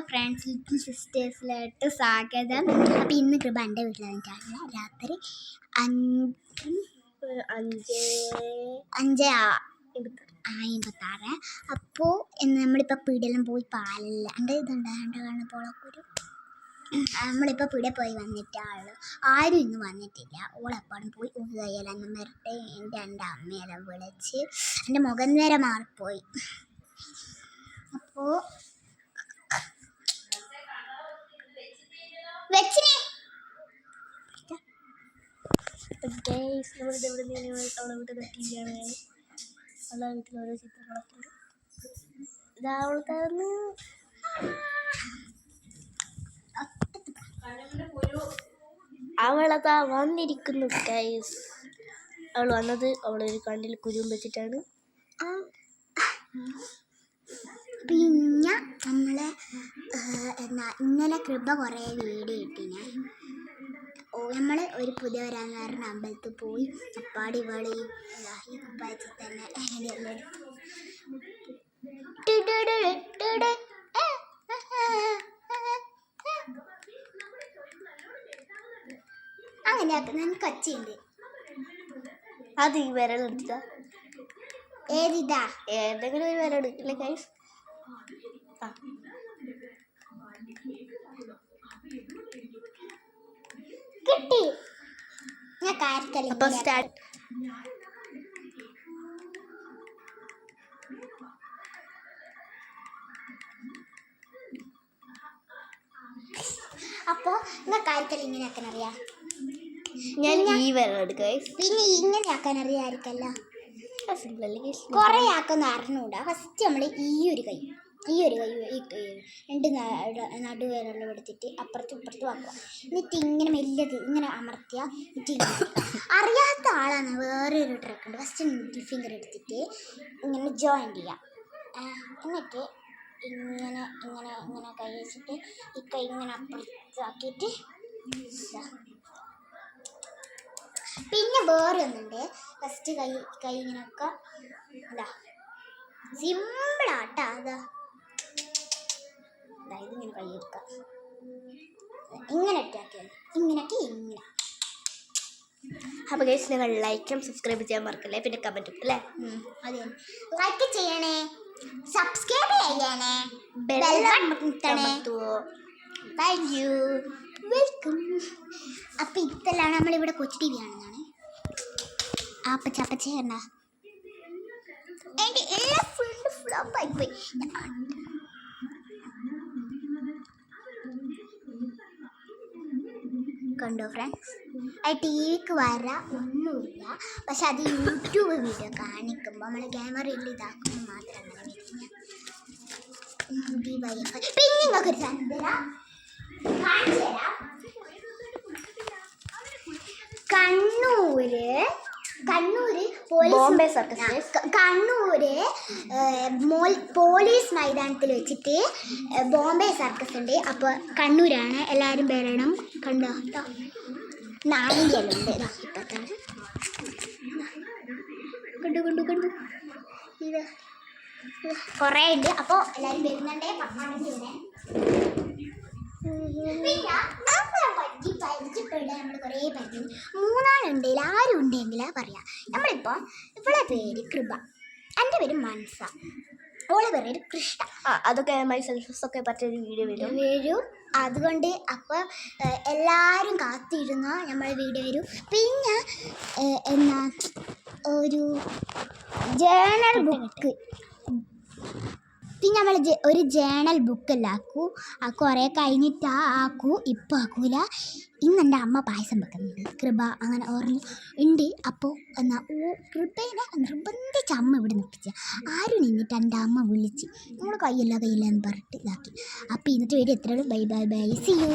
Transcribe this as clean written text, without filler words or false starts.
Friends little സിസ്റ്റേഴ്സിലോട്ട് സ്വാഗതം. അപ്പം ഇന്ന് കൃപ എൻ്റെ വീട്ടിലാണ്. രാത്രി 5:56. അപ്പോൾ നമ്മളിപ്പോൾ പീടിയെല്ലാം പോയി പാലില്ല എൻ്റെ കാണപ്പോളൊക്കെ നമ്മളിപ്പോൾ പീടിയ പോയി വന്നിട്ടാള് ആരും ഇന്ന് വന്നിട്ടില്ല. ഓളെപ്പോഴും പോയി കയ്യിലെന്ന് വരട്ടെ. എൻ്റെ അമ്മയെല്ലാം വിളിച്ച് എൻ്റെ മുഖം നേരെ മാറിപ്പോയി. അപ്പോൾ ഓരോ ചിത്രങ്ങളൊക്കെ അവളതാ വന്നിരിക്കുന്നു ഗൈസ്. അവൾ വന്നത് അവളൊരു കണ്ണിൽ കുരുവും വെച്ചിട്ടാണ്. പിന്നെ ഇന്നലെ കൃപ കുറേ വീഡിയോ ഇട്ടിനെ. നമ്മൾ ഒരു പുതിയ വരാന്ന് പറഞ്ഞ അമ്പലത്തിൽ പോയി അപ്പാടി വളി ഈ കുപ്പായത്തിൽ തന്നെ അങ്ങനെയാക്കുന്ന കച്ചിയുണ്ട്. അത് ഈ വിരലെടുത്ത ഏതിതാ ഏതെങ്കിലും ഒരു വിരലെടുക്കില്ലേ ഗൈസ്? കിട്ടി. ഞാൻ കാര്യത്തില്ല. അപ്പോൾ സ്റ്റാർട്ട്. അപ്പോൾ ഞാൻ കാര്യത്തിൽ ഇങ്ങനെ ആക്കാൻ അറിയാം. ഞാൻ ഈ വിരലെടുക്കുക. പിന്നെ ഇങ്ങനെ ആക്കാൻ അറിയാമായിരിക്കല്ല. കുറേ ആക്കുന്ന അറിഞ്ഞൂടാ. ഫസ്റ്റ് നമ്മൾ ഈ ഒരു കൈ രണ്ട് നടുവേരെല്ലാം എടുത്തിട്ട് അപ്പുറത്തും ഇപ്പുറത്തും ആക്കുക. എന്നിട്ട് ഇങ്ങനെ മെല്ലത് ഇങ്ങനെ അമർത്തിയ എന്നിട്ട് അറിയാത്ത ആളാണ് വേറൊരു ട്രിക്ക് ഉണ്ട്. ഫസ്റ്റ് മിഡിൽ ഫിംഗർ എടുത്തിട്ട് ഇങ്ങനെ ജോയിൻ ചെയ്യാം. എന്നിട്ട് ഇങ്ങനെ ഇങ്ങനെ ഇങ്ങനെ കൈ വെച്ചിട്ട് ഈ കൈ ഇങ്ങനെ അപ്പുറത്താക്കിയിട്ട് പിന്നെ വേറെ ഒന്നുണ്ട്. ഫസ്റ്റ് കൈ ഇങ്ങനെ ഒക്കെ ഇതാ സിമ്പിളാട്ടാ. ഇതിങ്ങനെ കൈ എടുക്കാം. ഇങ്ങനെ ഇട്ടാക്കിയാൽ ഇങ്ങനെയൊക്കെ ഇങ്ങനെ. അപ്പോൾ ഗൈസ് നിങ്ങൾ ലൈക്കും സബ്സ്ക്രൈബ് ചെയ്യാൻ മറക്കല്ലേ. പിന്നെ കമൻറ്റും അല്ലേ? അതെ, ലൈക്ക് ചെയ്യണേ, സബ്സ്ക്രൈബ് ചെയ്യണേ, ബെല്ലമർത്തണേ. Thank you, welcome. അപ്പം ഇതെല്ലാം നമ്മളിവിടെ കൊച്ചു ടി വി ആണെന്നാണ്. അപ്പച്ചേണ്ട എൻ്റെ എല്ലാ ഫുള്ള് ഫ്ലോപ്പായി പോയി. കണ്ടോ ഫ്രണ്ട്സ്? ആ ടി വിക്ക് വരാൻ ഒന്നുമില്ല. പക്ഷെ അത് യൂട്യൂബ് വീഡിയോ കാണിക്കുമ്പോൾ നമ്മൾ ക്യാമറയിൽ ഇതാക്കുമ്പോൾ മാത്രം അങ്ങനെ വരില്ല. പിന്നെ നിങ്ങൾക്കൊരു സന്ദരം കാണിച്ചു തരാം. കണ്ണൂര് ബോംബെ സർക്കസ്. കണ്ണൂര് പോലീസ് മൈതാനത്തിൽ വെച്ചിട്ട് ബോംബെ സർക്കസ് ഉണ്ട്. അപ്പോൾ കണ്ണൂരാണ്. എല്ലാവരും വരണം. കണ്ടോ കേട്ടോ, നാളികെല്ലാം ഉണ്ട്. ഇപ്പത്താണ് കണ്ടു ഇത് കുറേ ഉണ്ട്. അപ്പോൾ എല്ലാവരും വരുന്നുണ്ടേ. നമ്മൾ കുറേ പരിചയം മൂന്നാളുണ്ടെങ്കിൽ ആരും ഉണ്ടെങ്കിൽ പറയാം. നമ്മളിപ്പോൾ ഇവളെ പേര് കൃപ, എൻ്റെ പേര് മനസ്സ, ഓളെ പേര് കൃഷ്ണ. അതൊക്കെ മൈ സെൽഫസ് ഒക്കെ പറ്റിയൊരു വീഡിയോ വരും. അതുകൊണ്ട് അപ്പോൾ എല്ലാവരും കാത്തിരുന്നോ നമ്മളെ വീഡിയോ വരും. പിന്നെ എന്നാ ഒരു ജേണൽ ബുക്ക്, പിന്നെ നമ്മൾ ഒരു ജേണൽ ബുക്കെല്ലാം കുറേ കഴിഞ്ഞിട്ട് ആക്കൂ. ഇപ്പം ആക്കൂല. ഇന്ന് എൻ്റെ അമ്മ പായസം വെക്കുന്നുണ്ട്. കൃപ അങ്ങനെ ഓർമ്മ ഉണ്ട്. അപ്പോൾ കൃപേനെ നിർബന്ധിച്ച് അമ്മ ഇവിടെ നിൽപ്പിച്ച ആരും നിന്നിട്ട് എൻ്റെ അമ്മ വിളിച്ച് നമ്മൾ കയ്യില്ല എന്ന് പറഞ്ഞിട്ട് ഇതാക്കി. അപ്പോൾ ഇന്നത്തെ വീഡിയോ എത്രയുള്ളൂ. Bye bye bye, see U.